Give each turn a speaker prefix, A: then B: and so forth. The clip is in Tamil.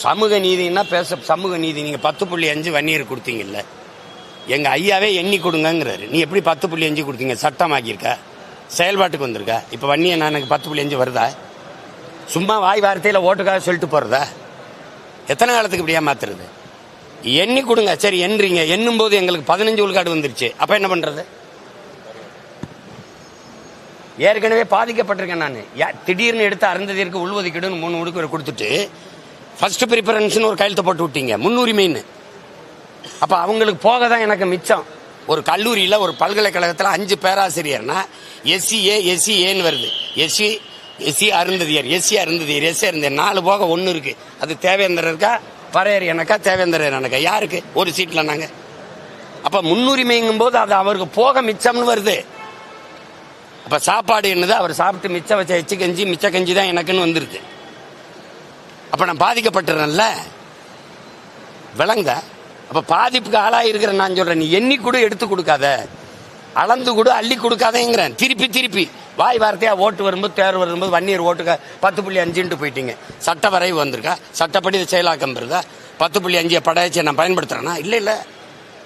A: சமூக நீதினா சமூக நீதி. நீங்கள் 10.5 வன்னியர் கொடுத்தீங்கல்ல, எங்கள் ஐயாவே எண்ணி கொடுங்கங்கிறாரு. நீ எப்படி 10.5 கொடுத்தீங்க? சட்டமாக்கியிருக்கா, செயல்பாட்டுக்கு வந்திருக்கா? இப்போ வன்னியன் எனக்கு 10.5 வருதா? சும்மா வாய் வார்த்தையில் ஓட்டுக்காக சொல்லிட்டு போகிறதா? எத்தனை காலத்துக்கு இப்படியா மாத்துறது? எண்ணி கொடுங்க. சரி எண்றீங்க, எண்ணும் போது எங்களுக்கு 15 விழுக்காடு வந்துருச்சு. அப்போ என்ன பண்ணுறது? ஏற்கனவே பாதிக்கப்பட்டிருக்கேன் நான். திடீர்னு எடுத்து அருந்ததிற்கு உள்ஒதுக்கீடுன்னு 3 விழுக்காடு கொடுத்துட்டு ஃபர்ஸ்ட் ப்ரிஃபரன்ஸ்னு ஒரு கையெழுத்து போட்டு விட்டீங்க, முன்னுரிமைன்னு. அப்போ அவங்களுக்கு போக தான் எனக்கு மிச்சம். ஒரு கல்லூரியில் ஒரு பல்கலைக்கழகத்தில் 5 பேராசிரியர்னா எஸ்சிஏ எஸ்சிஏன்னு வருது. SC Arunthathiyar, SC Arunthathiyar, SC Arunthathiyar 4 போக 1 இருக்கு. அது தேவேந்திரர் இருக்கா, பறையர் எனக்கா, தேவேந்திரர் எனக்கா? யாருக்கு? ஒரு சீட்டில் நாங்கள். அப்போ முன்னுரிமைங்கும் போது அது அவருக்கு போக மிச்சம்னு வருது. அப்போ சாப்பாடு என்னது? அவர் சாப்பிட்டு மிச்சம் வச்ச எச்சு கஞ்சி, மிச்ச கஞ்சி தான் எனக்குன்னு வந்துருது. அப்போ நான் பாதிக்கப்பட்டுறேன்ல, விளங்க. அப்போ பாதிப்புக்கு ஆளாயிருக்கிற நான் சொல்கிறேன், நீ எண்ணி கூட எடுத்து கொடுக்காத, அளந்து கூட அள்ளி கொடுக்காதேங்கிறேன். திருப்பி வாய் வார்த்தையாக ஓட்டு வரும்போது, தேர்வு வரும்போது வன்னியர் ஓட்டுக்க 10.5 போயிட்டீங்க. சட்ட வரைவு வந்திருக்கா? சட்டப்படி செயலாக்கம் பெறுதா? 10.5 படையாச்சு நான் பயன்படுத்துகிறேன்னா? இல்லை.